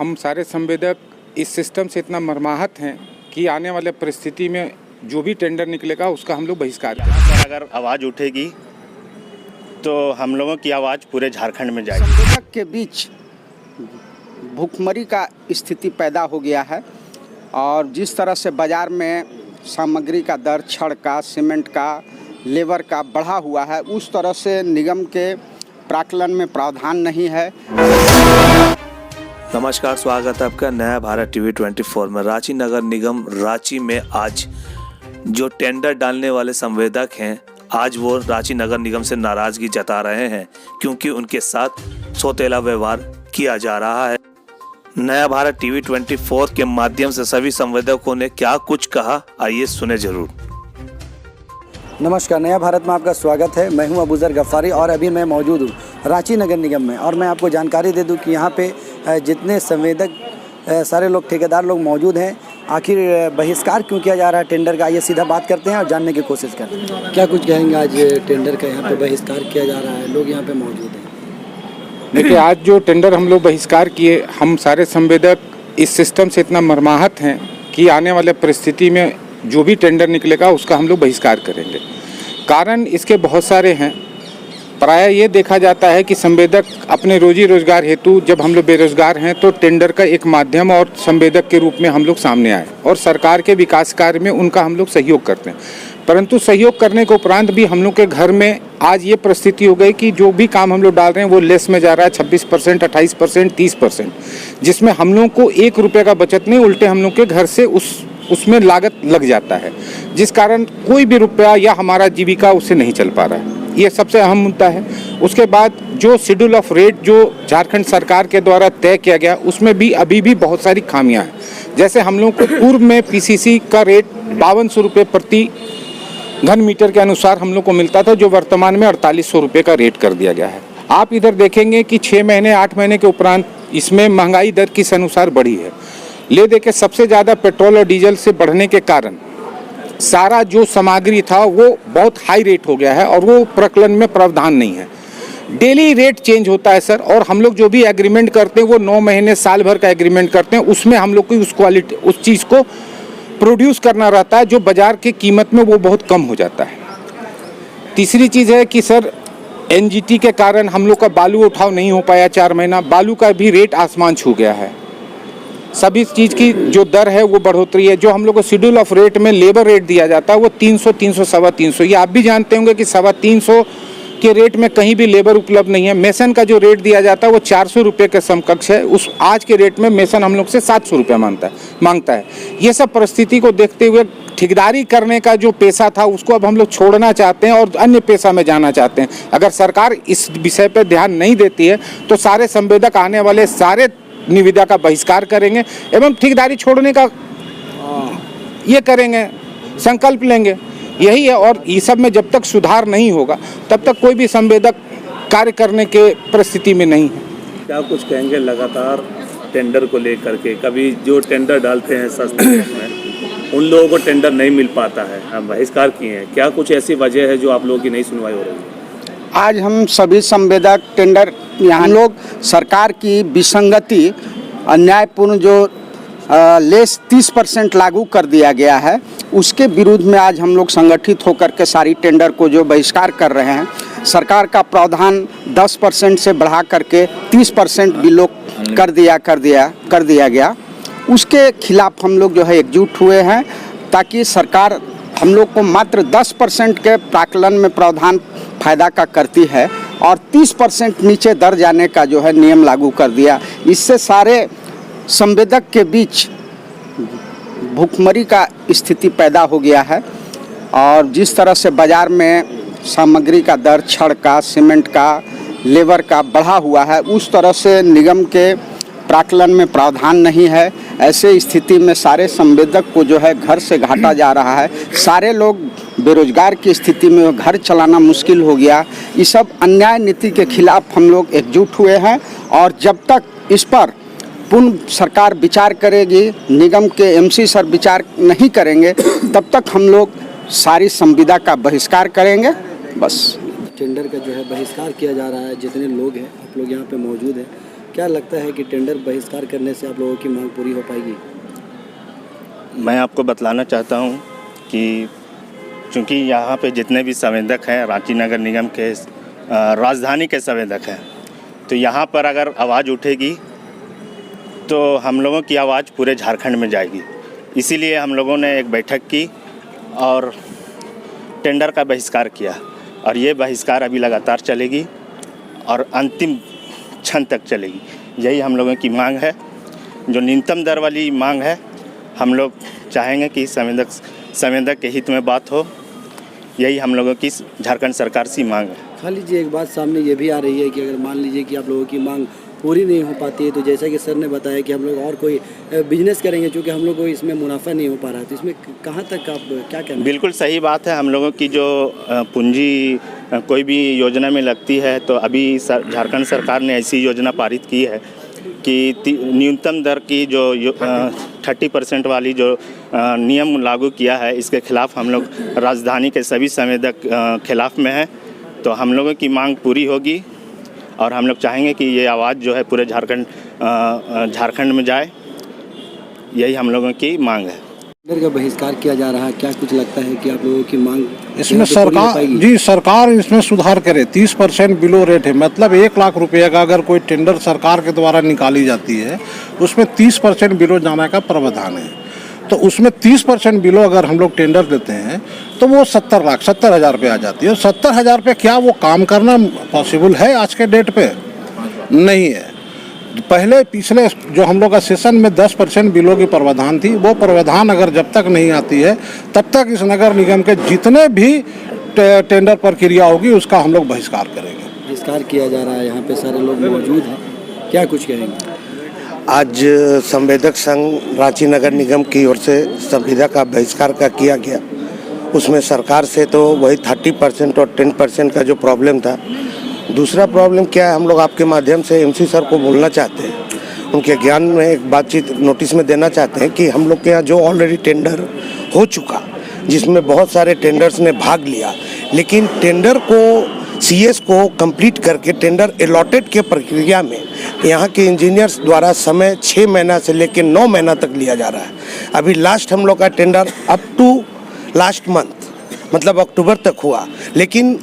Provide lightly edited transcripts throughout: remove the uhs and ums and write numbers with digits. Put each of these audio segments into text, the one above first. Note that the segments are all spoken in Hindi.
हम सारे संवेदक इस सिस्टम से इतना मर्माहत हैं कि आने वाले परिस्थिति में जो भी टेंडर निकलेगा उसका हम लोग बहिष्कार करेंगे। अगर आवाज़ उठेगी तो हम लोगों की आवाज़ पूरे झारखंड में जाएगी। संवेदक के बीच भूखमरी का स्थिति पैदा हो गया है और जिस तरह से बाज़ार में सामग्री का दर छड़ का, सीमेंट का, लेबर का बढ़ा हुआ है, उस तरह से निगम के प्राक्कलन में प्रावधान नहीं है। नमस्कार, स्वागत है आपका नया भारत टीवी 24 में। रांची नगर निगम रांची में आज जो टेंडर डालने वाले संवेदक हैं, आज वो रांची नगर निगम से नाराज़गी जता रहे हैं क्योंकि उनके साथ सौतेला व्यवहार किया जा रहा है। नया भारत टीवी 24 के माध्यम से सभी संवेदकों ने क्या कुछ कहा, आइए सुने जरूर। नमस्कार, नया भारत में आपका स्वागत है। मैं हूं अबूजर गफ्फारी और अभी मैं मौजूद हूं रांची नगर निगम में और मैं आपको जानकारी दे दूं कि यहां पे जितने संवेदक सारे लोग ठेकेदार लोग मौजूद हैं। आखिर बहिष्कार क्यों किया जा रहा है टेंडर का, ये सीधा बात करते हैं और जानने की कोशिश करते हैं। क्या कुछ कहेंगे आज टेंडर का यहाँ पे बहिष्कार किया जा रहा है, लोग यहाँ पे मौजूद हैं। देखिए, आज जो टेंडर हम लोग बहिष्कार किए, हम सारे संवेदक इस सिस्टम से इतना मर्माहत हैं कि आने वाले परिस्थिति में जो भी टेंडर निकलेगा उसका हम लोग बहिष्कार करेंगे। कारण इसके बहुत सारे हैं। प्रायः ये देखा जाता है कि संवेदक अपने रोजी रोजगार हेतु जब हम लोग बेरोजगार हैं तो टेंडर का एक माध्यम और संवेदक के रूप में हम लोग सामने आए और सरकार के विकास कार्य में उनका हम लोग सहयोग करते हैं। परंतु सहयोग करने के उपरांत भी हम लोग के घर में आज ये परिस्थिति हो गई कि जो भी काम हम लोग डाल रहे हैं वो लेस में जा रहा है। 26%, 28%, 30%, जिसमें हम लोग को 1 रुपये का बचत नहीं, उल्टे हम लोग के घर से उसमें लागत लग जाता है, जिस कारण कोई भी रुपया या हमारा जीविका उससे नहीं चल पा रहा है। ये सबसे अहम मुद्दा है। उसके बाद जो शेड्यूल ऑफ रेट जो झारखंड सरकार के द्वारा तय किया गया, उसमें भी अभी भी बहुत सारी खामियां हैं। जैसे हम लोग को पूर्व में पीसीसी का रेट 5200 रुपये प्रति घन मीटर के अनुसार हम लोग को मिलता था, जो वर्तमान में 4800 रुपये का रेट कर दिया गया है। आप इधर देखेंगे कि 6 महीने 8 महीने के उपरांत इसमें महंगाई दर किस अनुसार बढ़ी है। ले दे के सबसे ज़्यादा पेट्रोल और डीजल से बढ़ने के कारण सारा जो सामग्री था वो बहुत हाई रेट हो गया है और वो प्रकलन में प्रावधान नहीं है। डेली रेट चेंज होता है सर, और हम लोग जो भी एग्रीमेंट करते हैं वो 9 महीने साल भर का एग्रीमेंट करते हैं। उसमें हम लोग को उस क्वालिटी उस चीज़ को प्रोड्यूस करना रहता है, जो बाज़ार की कीमत में वो बहुत कम हो जाता है। तीसरी चीज़ है कि सर एनजीटी के कारण हम लोग का बालू उठाव नहीं हो पाया 4 महीना। बालू का भी रेट आसमान छू गया है। सभी चीज़ की जो दर है वो बढ़ोतरी है। जो हम लोग को शेड्यूल ऑफ रेट में लेबर रेट दिया जाता है वो 300, 300, 350। ये आप भी जानते होंगे कि 350 के रेट में कहीं भी लेबर उपलब्ध नहीं है। मेसन का जो रेट दिया जाता है वो 400 रुपये के समकक्ष है। उस आज के रेट में मेसन हम लोग से 700 रुपये मांगता है। ये सब परिस्थिति को देखते हुए ठेकेदारी करने का जो पेशा था उसको अब हम लोग छोड़ना चाहते हैं और अन्य पेशा में जाना चाहते हैं। अगर सरकार इस विषय पर ध्यान नहीं देती है तो सारे संवेदक आने वाले सारे निविदा का बहिष्कार करेंगे एवं ठेकेदारी छोड़ने का ये करेंगे, संकल्प लेंगे। यही है। और ये सब में जब तक सुधार नहीं होगा तब तक कोई भी संवेदक कार्य करने के परिस्थिति में नहीं है। क्या कुछ कहेंगे लगातार टेंडर को लेकर के? कभी जो टेंडर डालते हैं सस्ते में उन लोगों को टेंडर नहीं मिल पाता है, हम बहिष्कार किए हैं। क्या कुछ ऐसी वजह है जो आप लोगों की नहीं सुनवाई हो रही है? आज हम सभी संवेदक टेंडर यहाँ लोग सरकार की विसंगति अन्यायपूर्ण जो लेस 30% लागू कर दिया गया है उसके विरुद्ध में आज हम लोग संगठित होकर के सारी टेंडर को जो बहिष्कार कर रहे हैं। सरकार का प्रावधान 10% से बढ़ा करके 30% भी लोग कर दिया गया। उसके खिलाफ हम लोग जो है एकजुट हुए हैं ताकि सरकार हम लोग को मात्र 10% के प्राक्कलन में प्रावधान फायदा का करती है और 30% नीचे दर जाने का जो है नियम लागू कर दिया। इससे सारे संवेदक के बीच भूखमरी का स्थिति पैदा हो गया है और जिस तरह से बाज़ार में सामग्री का दर छड़ का, सीमेंट का, लेबर का बढ़ा हुआ है, उस तरह से निगम के प्राक्कलन में प्रावधान नहीं है। ऐसे स्थिति में सारे संवेदक को जो है घर से घाटा जा रहा है। सारे लोग बेरोजगार की स्थिति में घर चलाना मुश्किल हो गया। इस सब अन्याय नीति के खिलाफ हम लोग एकजुट हुए हैं और जब तक इस पर पूर्ण सरकार विचार करेगी, निगम के एमसी सर विचार नहीं करेंगे, तब तक हम लोग सारी संविदा का बहिष्कार करेंगे। बस टेंडर का जो है बहिष्कार किया जा रहा है। जितने लोग हैं, आप लोग यहाँ पे मौजूद हैं, क्या लगता है कि टेंडर बहिष्कार करने से आप लोगों की मांग पूरी हो पाएगी? मैं आपको बतलाना चाहता हूँ कि चूँकि यहाँ पे जितने भी संवेदक हैं रांची नगर निगम के राजधानी के संवेदक हैं, तो यहाँ पर अगर आवाज़ उठेगी तो हम लोगों की आवाज़ पूरे झारखंड में जाएगी। इसीलिए हम लोगों ने एक बैठक की और टेंडर का बहिष्कार किया, और ये बहिष्कार अभी लगातार चलेगी और अंतिम क्षण तक चलेगी। यही हम लोगों की मांग है, जो न्यूनतम दर वाली मांग है। हम लोग चाहेंगे कि संवेदक के हित में बात हो, यही हम लोगों की झारखंड सरकार से मांग है। खा लीजिए, एक बात सामने ये भी आ रही है कि अगर मान लीजिए कि आप लोगों की मांग पूरी नहीं हो पाती है, तो जैसा कि सर ने बताया कि हम लोग और कोई बिजनेस करेंगे, क्योंकि हम लोग को इसमें मुनाफा नहीं हो पा रहा है, तो इसमें कहाँ तक आप क्या कहना? बिल्कुल सही बात है। हम लोगों की जो पूंजी कोई भी योजना में लगती है, तो अभी झारखंड सरकार ने ऐसी योजना पारित की है कि न्यूनतम दर की जो 30% वाली जो नियम लागू किया है, इसके खिलाफ हम लोग राजधानी के सभी संवेदक खिलाफ में हैं। तो हम लोगों की मांग पूरी होगी और हम लोग चाहेंगे कि ये आवाज़ जो है पूरे झारखंड में जाए, यही हम लोगों की मांग है। टेंडर का बहिष्कार किया जा रहा है, क्या कुछ लगता है कि आप लोगों की मांग इसमें सरकार इसमें सुधार करे। 30% बिलो रेट है, मतलब 1 लाख रुपये का अगर कोई टेंडर सरकार के द्वारा निकाली जाती है, उसमें 30% बिलो जाने का प्रावधान है। तो उसमें 30% बिलो अगर हम लोग टेंडर देते हैं तो वो 70,00,000 रुपये आ जाती है। 70,000 रुपये क्या वो काम करना पॉसिबल है आज के डेट पे? नहीं है। पहले पिछले जो हम लोग का सेशन में 10% बिलों की प्रावधान थी, वो प्रावधान अगर जब तक नहीं आती है तब तक इस नगर निगम के जितने भी टेंडर प्रक्रिया होगी उसका हम लोग बहिष्कार करेंगे। बहिष्कार किया जा रहा है, यहाँ पे सारे लोग मौजूद हैं, क्या कुछ कहेंगे? आज संवेदक संघ रांची नगर निगम की ओर से संविदा का बहिष्कार का किया गया। उसमें सरकार से तो वही 30% और 10% का जो प्रॉब्लम था। दूसरा प्रॉब्लम क्या है, हम लोग आपके माध्यम से एमसी सर को बोलना चाहते हैं, उनके ज्ञान में एक बातचीत नोटिस में देना चाहते हैं कि हम लोग के यहाँ जो ऑलरेडी टेंडर हो चुका, जिसमें बहुत सारे टेंडर्स ने भाग लिया, लेकिन टेंडर को सीएस को कंप्लीट करके टेंडर अलॉटेड के प्रक्रिया में यहाँ के इंजीनियर्स द्वारा समय 6 महीना से लेकर 9 महीना तक लिया जा रहा है। अभी लास्ट हम लोग का tender up to last month मतलब अक्टूबर तक हुआ, लेकिन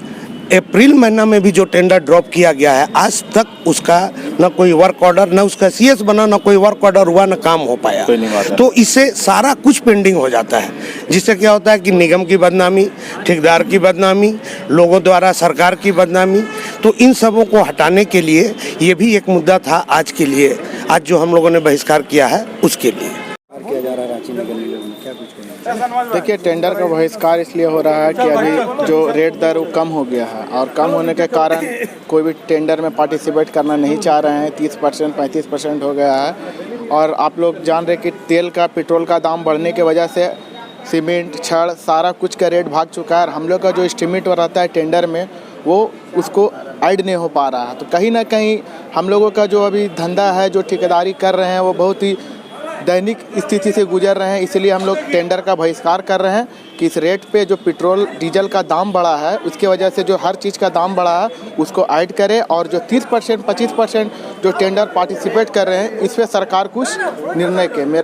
अप्रैल महीना में भी जो टेंडर ड्रॉप किया गया है, आज तक उसका ना कोई वर्क ऑर्डर, ना उसका सीएस बना, ना कोई वर्क ऑर्डर हुआ, ना काम हो पाया। तो इससे सारा कुछ पेंडिंग हो जाता है, जिससे क्या होता है कि निगम की बदनामी, ठेकेदार की बदनामी, लोगों द्वारा सरकार की बदनामी। तो इन सबों को हटाने के लिए ये भी एक मुद्दा था आज के लिए, आज जो हम लोगों ने बहिष्कार किया है उसके लिए। किया जा रहा है रांची नगर निगम में, क्या कुछ कहेंगे? देखिए, टेंडर का बहिष्कार इसलिए हो रहा है कि अभी जो रेट दर वो कम हो गया है, और कम होने के कारण कोई भी टेंडर में पार्टिसिपेट करना नहीं चाह रहे हैं। 30% 35% हो गया है। और आप लोग जान रहे कि तेल का, पेट्रोल का दाम बढ़ने की वजह से सीमेंट, छड़, सारा कुछ का रेट भाग चुका है। और हम लोग का जो एस्टिमेट रहता है टेंडर में, वो उसको ऐड नहीं हो पा रहा है। तो कहीं ना कहीं हम लोगों का जो अभी धंधा है, जो ठेकेदारी कर रहे हैं, वो बहुत ही दैनिक स्थिति से गुजर रहे हैं। इसलिए हम लोग टेंडर का बहिष्कार कर रहे हैं कि इस रेट पे जो पेट्रोल डीजल का दाम बढ़ा है, उसके वजह से जो हर चीज़ का दाम बढ़ा है उसको ऐड करें, और जो 30% 25% जो टेंडर पार्टिसिपेट कर रहे हैं, इस पर सरकार कुछ निर्णय के